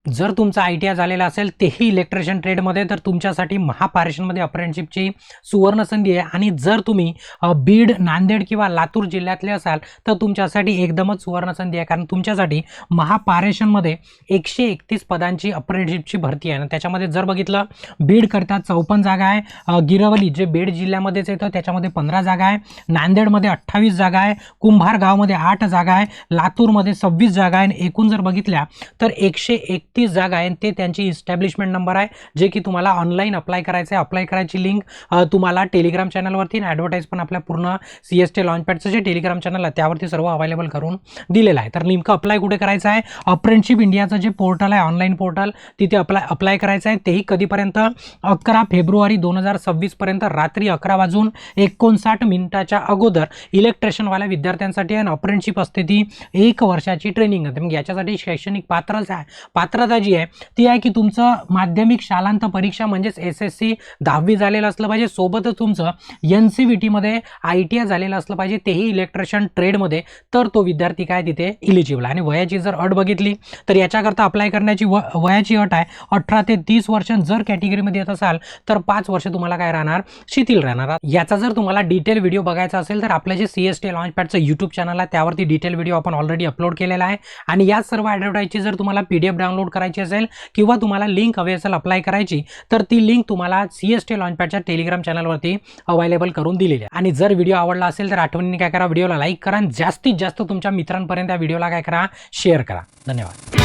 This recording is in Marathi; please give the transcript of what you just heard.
जर तुमचा ITI झालेला असेल तेही इलेक्ट्रिशियन ट्रेडमध्ये, तर तुमच्यासाठी महापारेषणमध्ये अप्रेंटिसशिपची सुवर्ण संधी आहे. आणि जर तुम्ही बीड, नांदेड किंवा लातूर जिल्ह्यातले असाल तर तुमच्यासाठी एकदमच सुवर्ण संधी आहे, कारण तुमच्यासाठी महापारेषणमध्ये 131 पदांची अप्रेंटिसशिपची भरती आहे. आणि त्याच्यामध्ये जर बघितलं, बीडकरता 54 जागा आहे, गिरवली जे बीड जिल्ह्यामध्येच येतं त्याच्यामध्ये 15 जागा आहे, नांदेडमध्ये 28 जागा आहे, कुंभार गावमध्ये 8 जागा आहे, लातूरमध्ये 26 जागा आहे. एकूण जर बघितल्या तर 131 जागा आहे. ते त्यांची इस्टॅब्लिशमेंट नंबर आहे, जे की तुम्हाला ऑनलाईन अप्लाय करायचं आहे. अप्लाय करायची लिंक तुम्हाला टेलिग्राम चॅनलवरती, ॲडव्हर्टाईज पण आपल्या पूर्ण CST लॉन्चपॅडचं जे टेलिग्राम चॅनल आहे त्यावरती सर्व अवेलेबल करून दिलेलं आहे. तर नेमकं अप्लाय कुठे करायचं आहे? अप्रेंटिसशिप इंडियाचं जे पोर्टल आहे, ऑनलाईन पोर्टल, तिथे अप्लाय करायचं आहे. तेही कधीपर्यंत? 11 फेब्रुवारी 2026 पर्यंत रात्री 11:59 अगोदर इलेक्ट्रिशियनवाल्या विद्यार्थ्यांसाठी. आणि अप्रेंटिसशिप असते ती 1 वर्षाची ट्रेनिंग आहे. मग याच्यासाठी शैक्षणिक पात्रता जी आहे ती आहे की तुमचं माध्यमिक शालांत परीक्षा म्हणजेच SSC 10वी झालेलं असलं पाहिजे, सोबतच तुमचं NCVT मध्ये ITI झालेलं असलं पाहिजे, तेही इलेक्ट्रिशियन ट्रेडमध्ये, तर तो विद्यार्थी काय तिथे इलिजिबल. आणि वयाची जर अट बघितली तर याच्याकरता अप्लाय करण्याची वयाची अट आहे 18 ते 30 वर्ष. जर कॅटेगरीमध्ये येत असाल तर 5 वर्ष तुम्हाला काय राहणार? शिथिल राहणार. याचा जर तुम्हाला डिटेल व्हिडिओ बघायचा असेल तर आपलं जे CST लॉन्चपॅडचं YouTube चॅनल आहे त्यावरती डिटेल व्हिडिओ आपण ऑलरेडी अपलोड केलेला आहे. आणि या सर्व ॲडव्हर्टाईजची जर तुम्हाला PDF डाउनलोड करायची असेल किंवा तुम्हाला लिंक हवी असेल अप्लाय करायची, तर ती लिंक तुम्हाला CST लॉन्चपॅडच्या टेलिग्राम चॅनलवरती अवेलेबल करून दिलेली आहे. आणि जर व्हिडिओ आवडला असेल तर आठवणीने काय करा, व्हिडिओला लाईक करा आणि जास्तीत जास्त तुमच्या मित्रांपर्यंत या व्हिडिओला काय करा, शेअर करा. धन्यवाद.